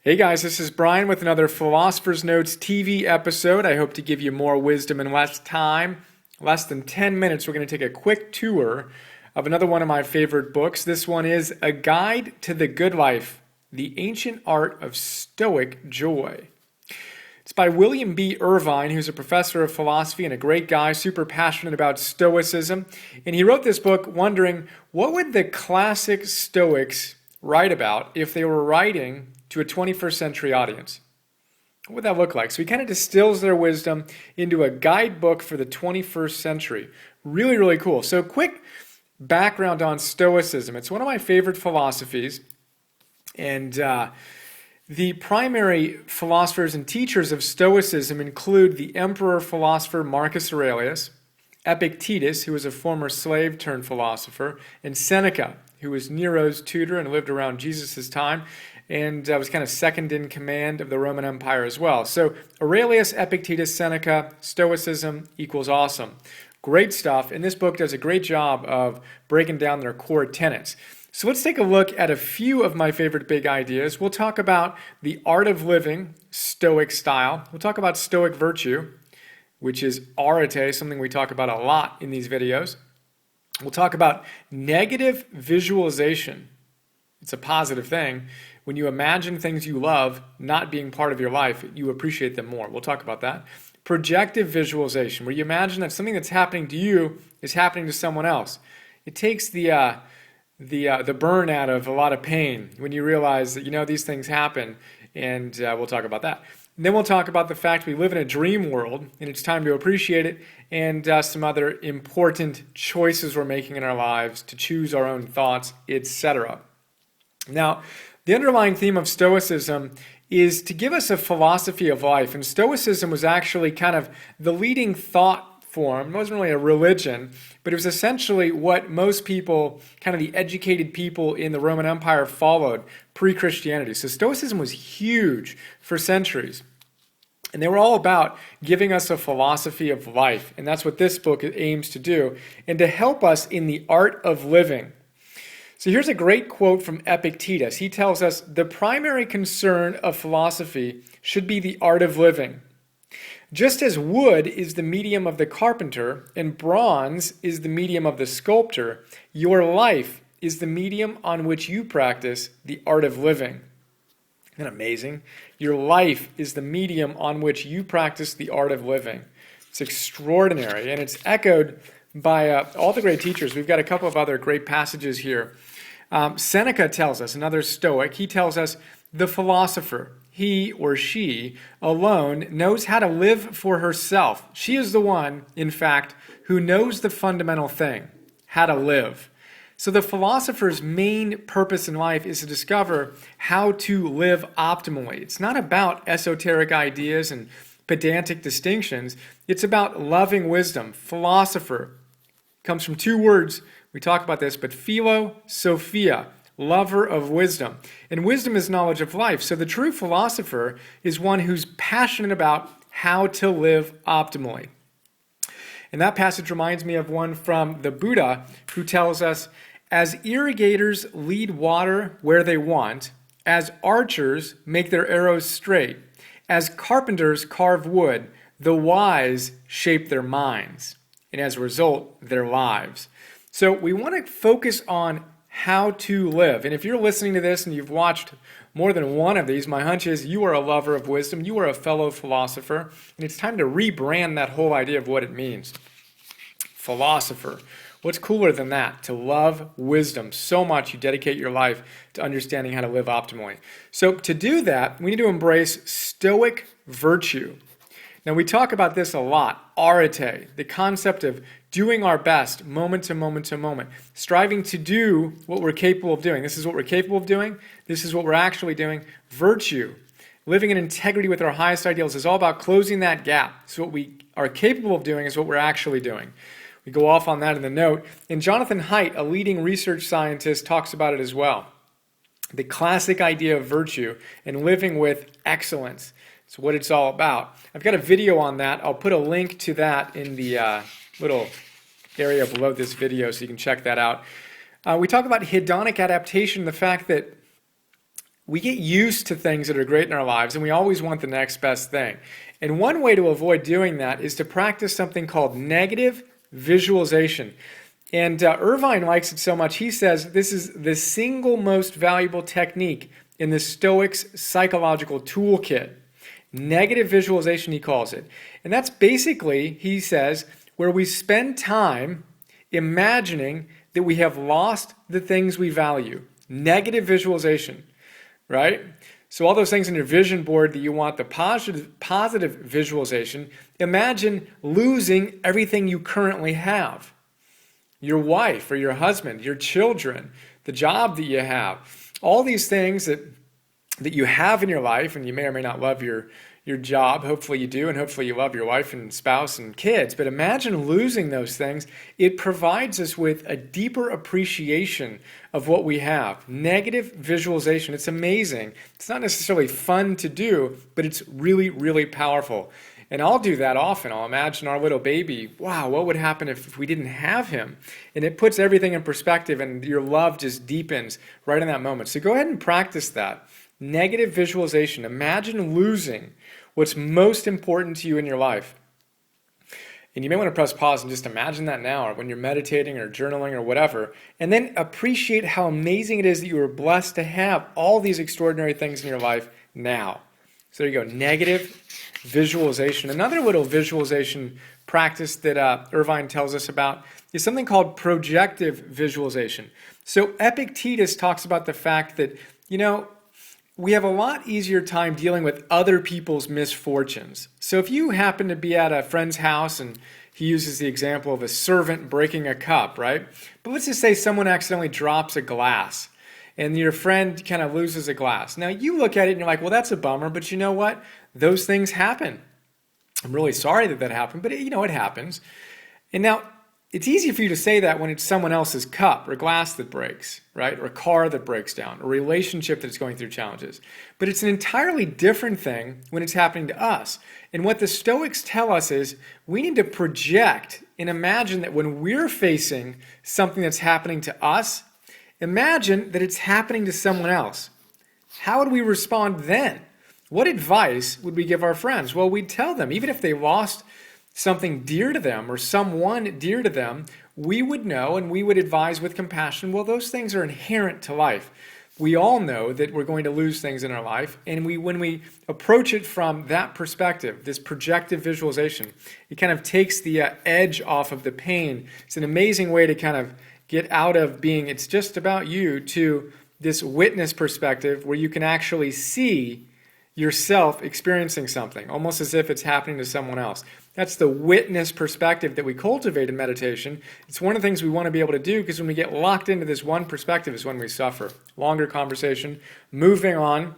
Hey guys, this is Brian with another Philosopher's Notes TV episode. I hope to give you more wisdom in less time. Less than 10 minutes, we're going to take a quick tour of another one of my favorite books. This one is A Guide to the Good Life, The Ancient Art of Stoic Joy. It's by William B. Irvine, who's a professor of philosophy and a great guy, super passionate about Stoicism. And he wrote this book wondering, what would the classic Stoics write about if they were writing to a 21st century audience? What would that look like? So he kind of distills their wisdom into a guidebook for the 21st century. Really, really cool. So quick background on Stoicism. It's one of my favorite philosophies. And the primary philosophers and teachers of Stoicism include the emperor philosopher Marcus Aurelius, Epictetus, who was a former slave turned philosopher, and Seneca, who was Nero's tutor and lived around Jesus' time, and was kind of second in command of the Roman Empire as well. So Aurelius, Epictetus, Seneca, Stoicism equals awesome. Great stuff, and this book does a great job of breaking down their core tenets. So let's take a look at a few of my favorite big ideas. We'll talk about the art of living, Stoic style. We'll talk about Stoic virtue, which is Arete, something we talk about a lot in these videos. We'll talk about negative visualization. It's a positive thing. When you imagine things you love not being part of your life, you appreciate them more. We'll talk about that. Projective visualization, where you imagine that something that's happening to you is happening to someone else. It takes the burn out of a lot of pain when you realize that these things happen, and we'll talk about that. And then we'll talk about the fact we live in a dream world, and it's time to appreciate it, and some other important choices we're making in our lives to choose our own thoughts, etc. Now, the underlying theme of Stoicism is to give us a philosophy of life, and Stoicism was actually kind of the leading thought form. It wasn't really a religion, but it was essentially what most people, kind of the educated people in the Roman Empire, followed pre-Christianity. So Stoicism was huge for centuries. And they were all about giving us a philosophy of life. And that's what this book aims to do, and to help us in the art of living. So here's a great quote from Epictetus. He tells us, "The primary concern of philosophy should be the art of living. Just as wood is the medium of the carpenter and bronze is the medium of the sculptor, your life is the medium on which you practice the art of living." Isn't that amazing? Your life is the medium on which you practice the art of living. It's extraordinary, and it's echoed by all the great teachers. We've got a couple of other great passages here. Seneca tells us, another Stoic, he tells us, "The philosopher, he or she alone, knows how to live for herself. She is the one, in fact, who knows the fundamental thing, how to live." So the philosopher's main purpose in life is to discover how to live optimally. It's not about esoteric ideas and pedantic distinctions. It's about loving wisdom. Philosopher comes from two words. We talk about this, but philo, sophia, lover of wisdom. And wisdom is knowledge of life. So the true philosopher is one who's passionate about how to live optimally. And that passage reminds me of one from the Buddha, who tells us, "As irrigators lead water where they want, as archers make their arrows straight, as carpenters carve wood, the wise shape their minds, and as a result, their lives." So we want to focus on how to live. And if you're listening to this and you've watched more than one of these, my hunch is you are a lover of wisdom, you are a fellow philosopher, and it's time to rebrand that whole idea of what it means. Philosopher. What's cooler than that? To love wisdom so much you dedicate your life to understanding how to live optimally. So to do that, we need to embrace Stoic virtue. Now we talk about this a lot, Arete, the concept of doing our best moment to moment to moment, striving to do what we're capable of doing. This is what we're capable of doing. This is what we're actually doing. Virtue, living in integrity with our highest ideals, is all about closing that gap. So what we are capable of doing is what we're actually doing. We go off on that in the note. And Jonathan Haidt, a leading research scientist, talks about it as well. The classic idea of virtue and living with excellence. It's what it's all about. I've got a video on that. I'll put a link to that in the little area below this video so you can check that out. We talk about hedonic adaptation, the fact that we get used to things that are great in our lives and we always want the next best thing. And one way to avoid doing that is to practice something called negative visualization. And Irvine likes it so much, he says this is the single most valuable technique in the Stoics' psychological toolkit. Negative visualization, he calls it. And that's basically, he says, where we spend time imagining that we have lost the things we value. Negative visualization, right? So all those things on your vision board that you want, the positive visualization, imagine losing everything you currently have. Your wife or your husband, your children, the job that you have, all these things that you have in your life, and you may or may not love your job. Hopefully you do, and hopefully you love your wife and spouse and kids. But imagine losing those things. It provides us with a deeper appreciation of what we have. Negative visualization. It's amazing. It's not necessarily fun to do, but it's really, really powerful. And I'll do that often. I'll imagine our little baby. Wow, what would happen if we didn't have him? And it puts everything in perspective, and your love just deepens right in that moment. So go ahead and practice that. Negative visualization. Imagine losing what's most important to you in your life. And you may want to press pause and just imagine that now, or when you're meditating or journaling or whatever, and then appreciate how amazing it is that you are blessed to have all these extraordinary things in your life now. So there you go, negative visualization. Another little visualization practice that Irvine tells us about is something called projective visualization. So Epictetus talks about the fact that, we have a lot easier time dealing with other people's misfortunes. So if you happen to be at a friend's house, and he uses the example of a servant breaking a cup, right? But let's just say someone accidentally drops a glass and your friend kind of loses a glass. Now you look at it and you're like, well, that's a bummer, but you know what? Those things happen. I'm really sorry that happened, but it happens. And now it's easy for you to say that when it's someone else's cup or glass that breaks, right? Or a car that breaks down, or a relationship that's going through challenges. But it's an entirely different thing when it's happening to us. And what the Stoics tell us is we need to project and imagine that when we're facing something that's happening to us, imagine that it's happening to someone else. How would we respond then? What advice would we give our friends? Well, we'd tell them, even if they lost something dear to them or someone dear to them, we would know and we would advise with compassion, well, those things are inherent to life. We all know that we're going to lose things in our life, and when we approach it from that perspective, this projective visualization, it kind of takes the edge off of the pain. It's an amazing way to kind of get out of being it's just about you to this witness perspective where you can actually see yourself experiencing something, almost as if it's happening to someone else. That's the witness perspective that we cultivate in meditation. It's one of the things we want to be able to do, because when we get locked into this one perspective is when we suffer. Longer conversation. Moving on.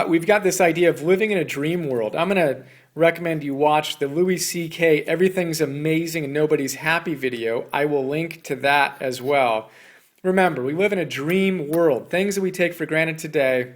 We've got this idea of living in a dream world. I'm going to recommend you watch the Louis C.K. Everything's Amazing and Nobody's Happy video. I will link to that as well. Remember, we live in a dream world. Things that we take for granted today.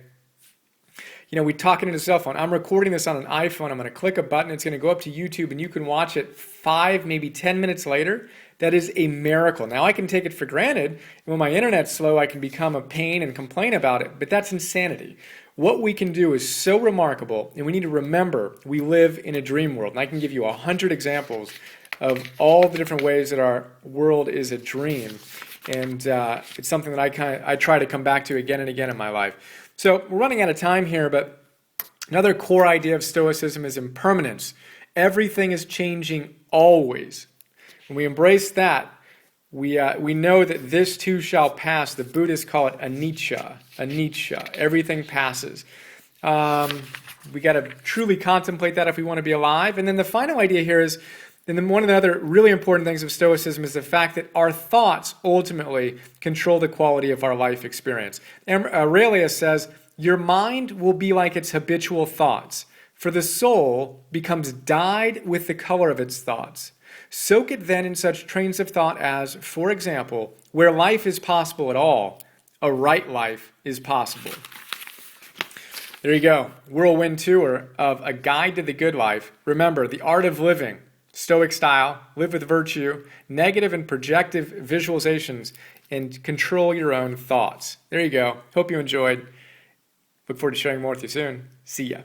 We talk into a cell phone. I'm recording this on an iPhone. I'm going to click a button. It's going to go up to YouTube, and you can watch it 5, maybe 10 minutes later. That is a miracle. Now, I can take it for granted. And when my internet's slow, I can become a pain and complain about it. But that's insanity. What we can do is so remarkable, and we need to remember we live in a dream world. And I can give you 100 examples of all the different ways that our world is a dream. And it's something that I try to come back to again and again in my life. So we're running out of time here, but another core idea of Stoicism is impermanence. Everything is changing always. When we embrace that, we know that this too shall pass. The Buddhists call it anicca. Anicca. Everything passes. We got to truly contemplate that if we want to be alive. And then the final idea here is, and then one of the other really important things of Stoicism is the fact that our thoughts ultimately control the quality of our life experience. Arete says, your mind will be like its habitual thoughts, for the soul becomes dyed with the color of its thoughts. Soak it then in such trains of thought as, for example, where life is possible at all, a right life is possible. There you go. Whirlwind tour of A Guide to the Good Life. Remember, the art of living. Stoic style, live with virtue, negative and projective visualizations and control your own thoughts. There you go. Hope you enjoyed. Look forward to sharing more with you soon. See ya.